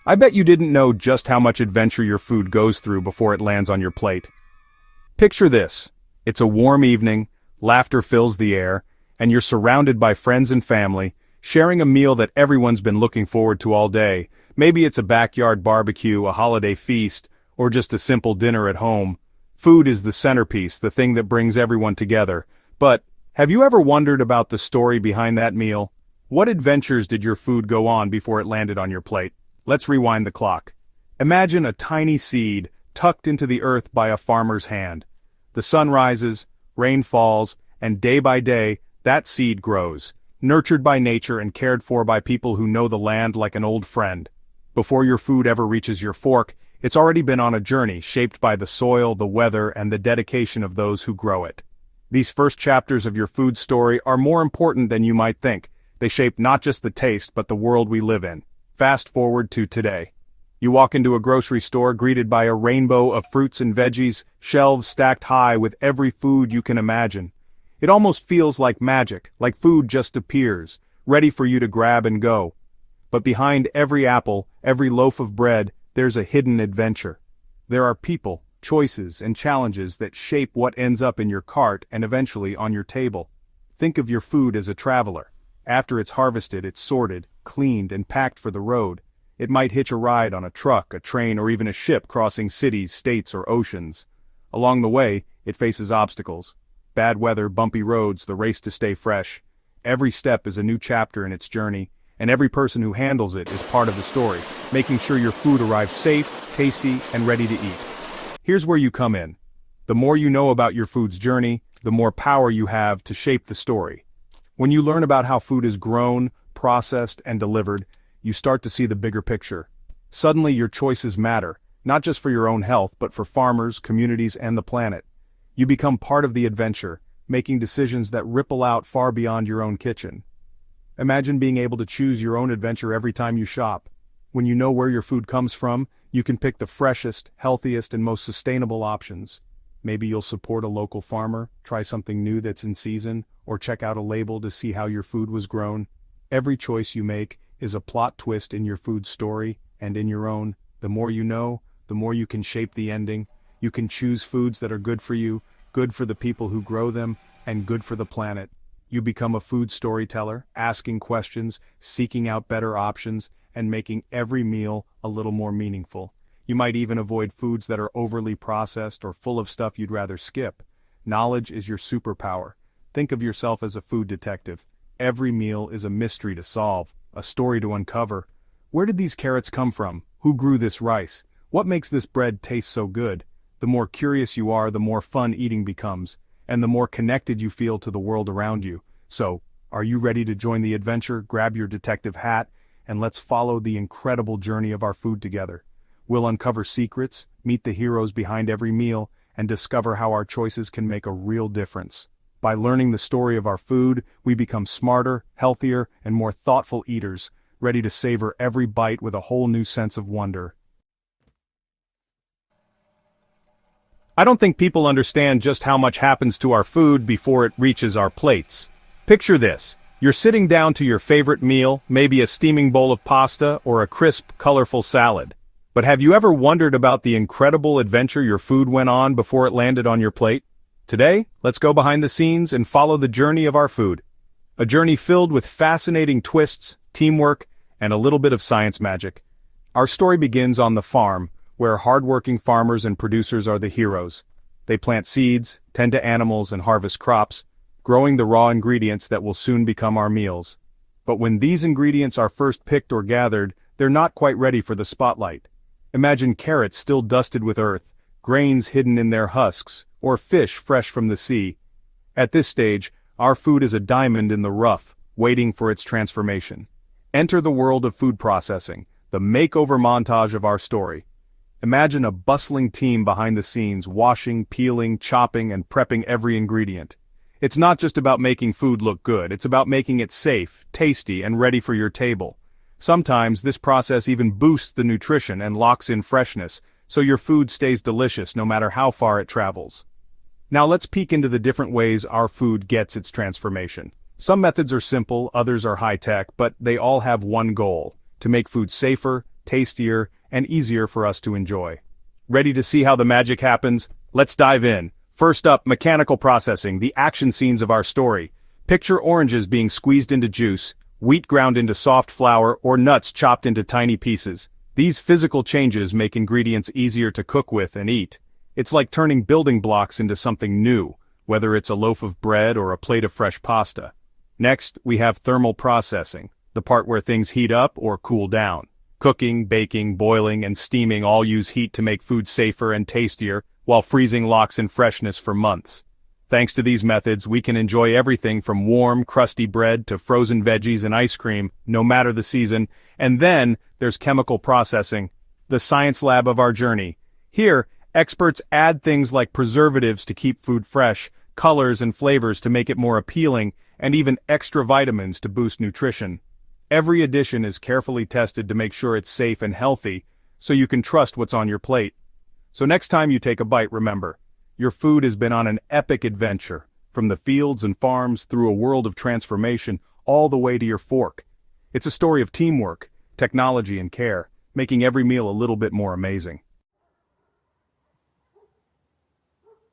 I bet you didn't know just how much adventure your food goes through before it lands on your plate. Picture this. It's a warm evening, laughter fills the air, and you're surrounded by friends and family, sharing a meal that everyone's been looking forward to all day. Maybe it's a backyard barbecue, a holiday feast, or just a simple dinner at home. Food is the centerpiece, the thing that brings everyone together. But, have you ever wondered about the story behind that meal? What adventures did your food go on before it landed on your plate? Let's rewind the clock. Imagine a tiny seed tucked into the earth by a farmer's hand. The sun rises, rain falls, and day by day, that seed grows, nurtured by nature and cared for by people who know the land like an old friend. Before your food ever reaches your fork, it's already been on a journey shaped by the soil, the weather, and the dedication of those who grow it. These first chapters of your food story are more important than you might think. They shape not just the taste but the world we live in. Fast forward to today. You walk into a grocery store greeted by a rainbow of fruits and veggies, shelves stacked high with every food you can imagine. It almost feels like magic, like food just appears, ready for you to grab and go. But behind every apple, every loaf of bread, there's a hidden adventure. There are people, choices, and challenges that shape what ends up in your cart and eventually on your table. Think of your food as a traveler. After it's harvested, it's sorted, cleaned, and packed for the road. It might hitch a ride on a truck, a train, or even a ship crossing cities, states, or oceans. Along the way, it faces obstacles. Bad weather, bumpy roads, the race to stay fresh. Every step is a new chapter in its journey, and every person who handles it is part of the story, making sure your food arrives safe, tasty, and ready to eat. Here's where you come in. The more you know about your food's journey, the more power you have to shape the story. When you learn about how food is grown, processed, and delivered, you start to see the bigger picture. Suddenly your choices matter, not just for your own health but for farmers, communities, and the planet. You become part of the adventure, making decisions that ripple out far beyond your own kitchen. Imagine being able to choose your own adventure every time you shop. When you know where your food comes from, you can pick the freshest, healthiest, and most sustainable options. Maybe you'll support a local farmer, try something new that's in season, or check out a label to see how your food was grown. Every choice you make is a plot twist in your food story, and in your own. The more you know, the more you can shape the ending. You can choose foods that are good for you, good for the people who grow them, and good for the planet. You become a food storyteller, asking questions, seeking out better options, and making every meal a little more meaningful. You might even avoid foods that are overly processed or full of stuff you'd rather skip. Knowledge is your superpower. Think of yourself as a food detective. Every meal is a mystery to solve, a story to uncover. Where did these carrots come from? Who grew this rice? What makes this bread taste so good? The more curious you are, the more fun eating becomes, and the more connected you feel to the world around you. So, are you ready to join the adventure? Grab your detective hat, and let's follow the incredible journey of our food together. We'll uncover secrets, meet the heroes behind every meal, and discover how our choices can make a real difference. By learning the story of our food, we become smarter, healthier, and more thoughtful eaters, ready to savor every bite with a whole new sense of wonder. I don't think people understand just how much happens to our food before it reaches our plates. Picture this. You're sitting down to your favorite meal, maybe a steaming bowl of pasta or a crisp, colorful salad. But have you ever wondered about the incredible adventure your food went on before it landed on your plate? Today, let's go behind the scenes and follow the journey of our food. A journey filled with fascinating twists, teamwork, and a little bit of science magic. Our story begins on the farm, where hardworking farmers and producers are the heroes. They plant seeds, tend to animals, and harvest crops, growing the raw ingredients that will soon become our meals. But when these ingredients are first picked or gathered, they're not quite ready for the spotlight. Imagine carrots still dusted with earth, grains hidden in their husks, or fish fresh from the sea. At this stage, our food is a diamond in the rough, waiting for its transformation. Enter the world of food processing, the makeover montage of our story. Imagine a bustling team behind the scenes, washing, peeling, chopping, and prepping every ingredient. It's not just about making food look good, it's about making it safe, tasty, and ready for your table. Sometimes this process even boosts the nutrition and locks in freshness, so your food stays delicious no matter how far it travels. Now let's peek into the different ways our food gets its transformation. Some methods are simple, others are high-tech, but they all have one goal: to make food safer, tastier, and easier for us to enjoy. Ready to see how the magic happens? Let's dive in. First up, mechanical processing, the action scenes of our story. Picture oranges being squeezed into juice, wheat ground into soft flour, or nuts chopped into tiny pieces. These physical changes make ingredients easier to cook with and eat. It's like turning building blocks into something new, whether it's a loaf of bread or a plate of fresh pasta. Next, we have thermal processing, the part where things heat up or cool down. Cooking, baking, boiling, and steaming all use heat to make food safer and tastier, while freezing locks in freshness for months. Thanks to these methods, we can enjoy everything from warm, crusty bread to frozen veggies and ice cream, no matter the season. And then, there's chemical processing, the science lab of our journey. Here, experts add things like preservatives to keep food fresh, colors and flavors to make it more appealing, and even extra vitamins to boost nutrition. Every addition is carefully tested to make sure it's safe and healthy, so you can trust what's on your plate. So next time you take a bite, remember, your food has been on an epic adventure, from the fields and farms through a world of transformation, all the way to your fork. It's a story of teamwork, technology and care, making every meal a little bit more amazing.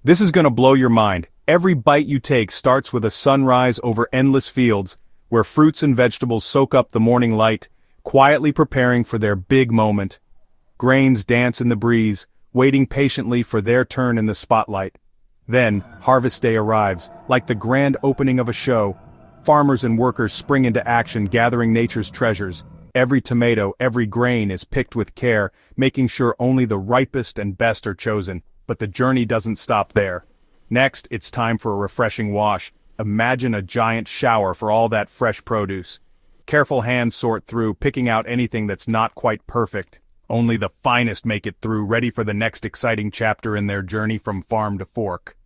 This is gonna blow your mind. Every bite you take starts with a sunrise over endless fields, where fruits and vegetables soak up the morning light, quietly preparing for their big moment. Grains dance in the breeze, waiting patiently for their turn in the spotlight. Then, harvest day arrives, like the grand opening of a show. Farmers and workers spring into action, gathering nature's treasures. Every tomato, every grain is picked with care, making sure only the ripest and best are chosen. But the journey doesn't stop there. Next, it's time for a refreshing wash. Imagine a giant shower for all that fresh produce. Careful hands sort through, picking out anything that's not quite perfect. Only the finest make it through, ready for the next exciting chapter in their journey from farm to fork.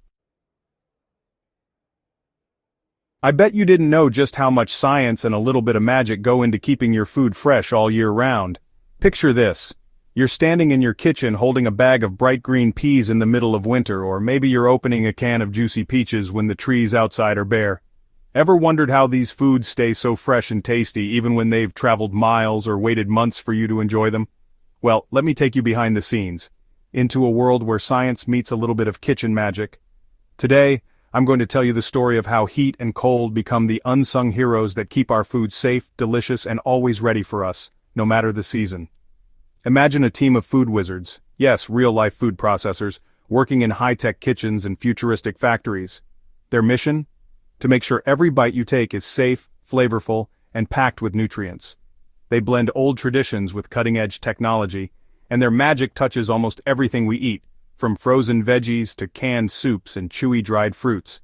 I bet you didn't know just how much science and a little bit of magic go into keeping your food fresh all year round. Picture this. You're standing in your kitchen holding a bag of bright green peas in the middle of winter, or maybe you're opening a can of juicy peaches when the trees outside are bare. Ever wondered how these foods stay so fresh and tasty even when they've traveled miles or waited months for you to enjoy them? Well, let me take you behind the scenes, into a world where science meets a little bit of kitchen magic. Today, I'm going to tell you the story of how heat and cold become the unsung heroes that keep our food safe, delicious, and always ready for us, no matter the season. Imagine a team of food wizards, yes, real-life food processors, working in high-tech kitchens and futuristic factories. Their mission? To make sure every bite you take is safe, flavorful, and packed with nutrients. They blend old traditions with cutting-edge technology, and their magic touches almost everything we eat, from frozen veggies to canned soups and chewy dried fruits.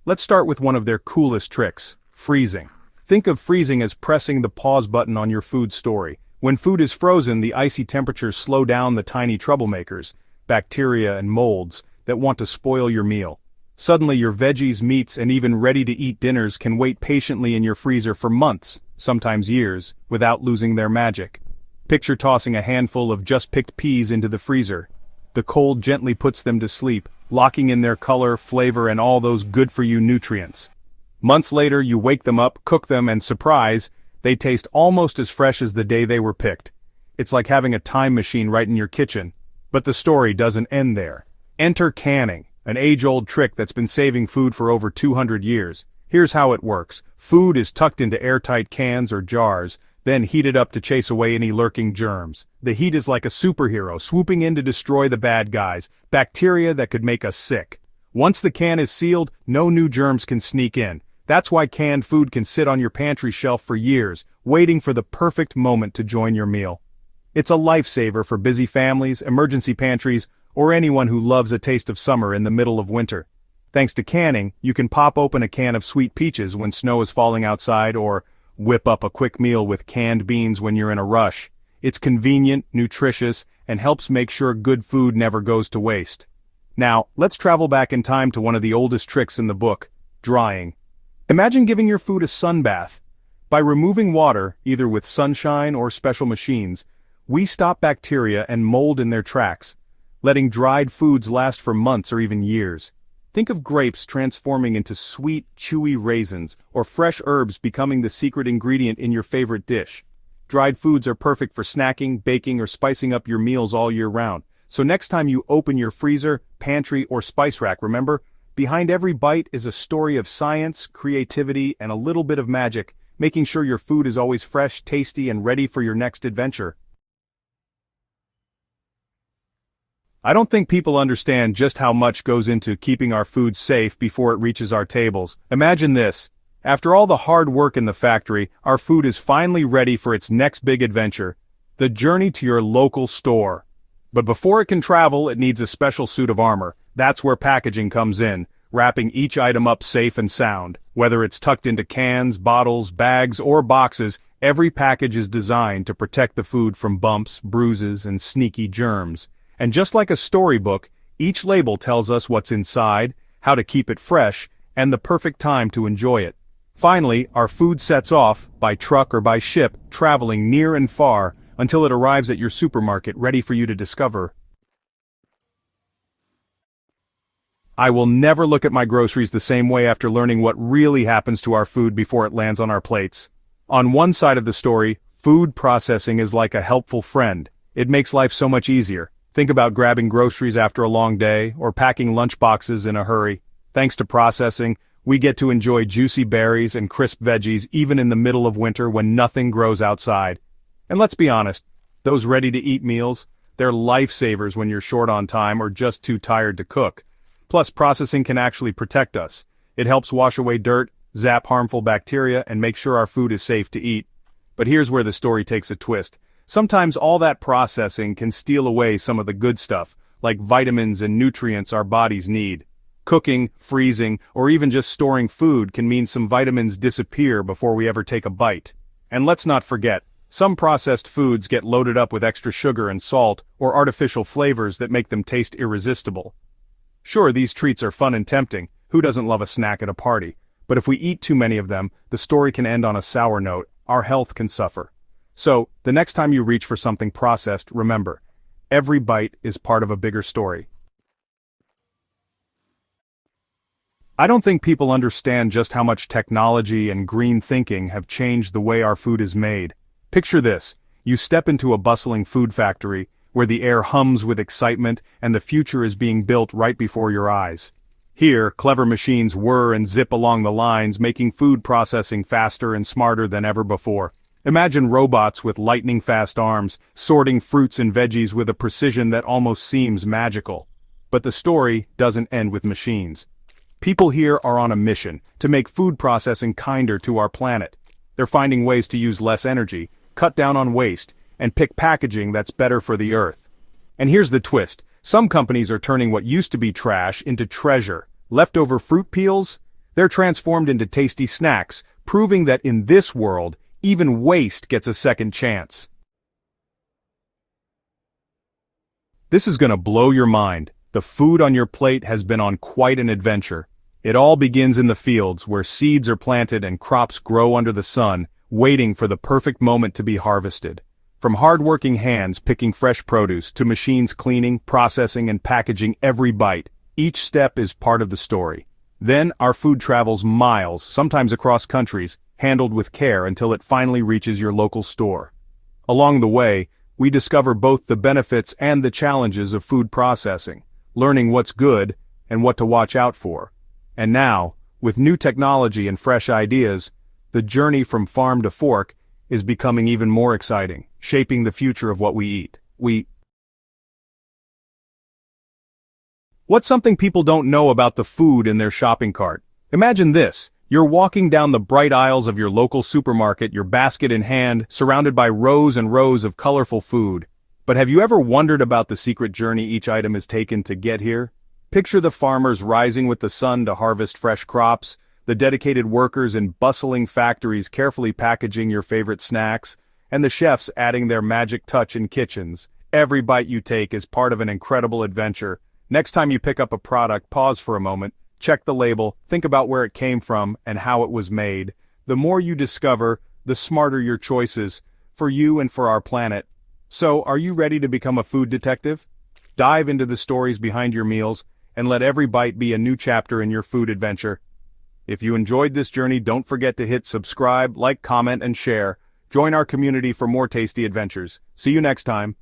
Let's start with one of their coolest tricks, freezing. Think of freezing as pressing the pause button on your food story. When food is frozen, the icy temperatures slow down the tiny troublemakers, bacteria and molds, that want to spoil your meal. Suddenly your veggies, meats, and even ready-to-eat dinners can wait patiently in your freezer for months, sometimes years, without losing their magic. Picture tossing a handful of just-picked peas into the freezer. The cold gently puts them to sleep, locking in their color, flavor, and all those good-for-you nutrients. Months later, you wake them up, cook them, and surprise, they taste almost as fresh as the day they were picked. It's like having a time machine right in your kitchen. But the story doesn't end there. Enter canning, an age-old trick that's been saving food for over 200 years. Here's how it works. Food is tucked into airtight cans or jars, then heated up to chase away any lurking germs. The heat is like a superhero swooping in to destroy the bad guys, bacteria that could make us sick. Once the can is sealed, no new germs can sneak in. That's why canned food can sit on your pantry shelf for years, waiting for the perfect moment to join your meal. It's a lifesaver for busy families, emergency pantries, or anyone who loves a taste of summer in the middle of winter. Thanks to canning, you can pop open a can of sweet peaches when snow is falling outside, or whip up a quick meal with canned beans when you're in a rush. It's convenient, nutritious, and helps make sure good food never goes to waste. Now, let's travel back in time to one of the oldest tricks in the book, drying. Imagine giving your food a sun bath. By removing water, either with sunshine or special machines, we stop bacteria and mold in their tracks, letting dried foods last for months or even years. Think of grapes transforming into sweet, chewy raisins, or fresh herbs becoming the secret ingredient in your favorite dish. Dried foods are perfect for snacking, baking, or spicing up your meals all year round. So next time you open your freezer, pantry, or spice rack, remember, behind every bite is a story of science, creativity, and a little bit of magic, making sure your food is always fresh, tasty, and ready for your next adventure. I don't think people understand just how much goes into keeping our food safe before it reaches our tables. Imagine this. After all the hard work in the factory, our food is finally ready for its next big adventure, the journey to your local store. But before it can travel, it needs a special suit of armor. That's where packaging comes in, wrapping each item up safe and sound. Whether it's tucked into cans, bottles, bags, or boxes, every package is designed to protect the food from bumps, bruises, and sneaky germs. And just like a storybook, each label tells us what's inside, how to keep it fresh, and the perfect time to enjoy it. Finally, our food sets off, by truck or by ship, traveling near and far, until it arrives at your supermarket ready for you to discover. I will never look at my groceries the same way after learning what really happens to our food before it lands on our plates. On one side of the story, food processing is like a helpful friend. It makes life so much easier. Think about grabbing groceries after a long day, or packing lunch boxes in a hurry. Thanks to processing, we get to enjoy juicy berries and crisp veggies even in the middle of winter when nothing grows outside. And let's be honest, those ready-to-eat meals, they're lifesavers when you're short on time or just too tired to cook. Plus, processing can actually protect us. It helps wash away dirt, zap harmful bacteria, and make sure our food is safe to eat. But here's where the story takes a twist. Sometimes all that processing can steal away some of the good stuff, like vitamins and nutrients our bodies need. Cooking, freezing, or even just storing food can mean some vitamins disappear before we ever take a bite. And let's not forget, some processed foods get loaded up with extra sugar and salt or artificial flavors that make them taste irresistible. Sure, these treats are fun and tempting. Who doesn't love a snack at a party? But if we eat too many of them, the story can end on a sour note. Our health can suffer. So, the next time you reach for something processed, remember, every bite is part of a bigger story. I don't think people understand just how much technology and green thinking have changed the way our food is made. Picture this, you step into a bustling food factory, where the air hums with excitement and the future is being built right before your eyes. Here, clever machines whir and zip along the lines, making food processing faster and smarter than ever before. Imagine robots with lightning-fast arms, sorting fruits and veggies with a precision that almost seems magical. But the story doesn't end with machines. People here are on a mission to make food processing kinder to our planet. They're finding ways to use less energy, cut down on waste, and pick packaging that's better for the earth. And here's the twist. Some companies are turning what used to be trash into treasure. Leftover fruit peels? They're transformed into tasty snacks, proving that in this world, even waste gets a second chance. This is gonna blow your mind. The food on your plate has been on quite an adventure. It all begins in the fields where seeds are planted and crops grow under the sun, waiting for the perfect moment to be harvested. From hard-working hands picking fresh produce to machines cleaning, processing, and packaging every bite, each step is part of the story. Then our food travels miles, sometimes across countries, handled with care until it finally reaches your local store. Along the way, we discover both the benefits and the challenges of food processing, learning what's good and what to watch out for. And now, with new technology and fresh ideas, the journey from farm to fork is becoming even more exciting, shaping the future of what we eat. What's something people don't know about the food in their shopping cart? Imagine this. You're walking down the bright aisles of your local supermarket, your basket in hand, surrounded by rows and rows of colorful food. But have you ever wondered about the secret journey each item has taken to get here? Picture the farmers rising with the sun to harvest fresh crops, the dedicated workers in bustling factories carefully packaging your favorite snacks, and the chefs adding their magic touch in kitchens. Every bite you take is part of an incredible adventure. Next time you pick up a product, pause for a moment, check the label, think about where it came from and how it was made. The more you discover, the smarter your choices, for you and for our planet. So, are you ready to become a food detective? Dive into the stories behind your meals, and let every bite be a new chapter in your food adventure. If you enjoyed this journey, don't forget to hit subscribe, like, comment, and share. Join our community for more tasty adventures. See you next time.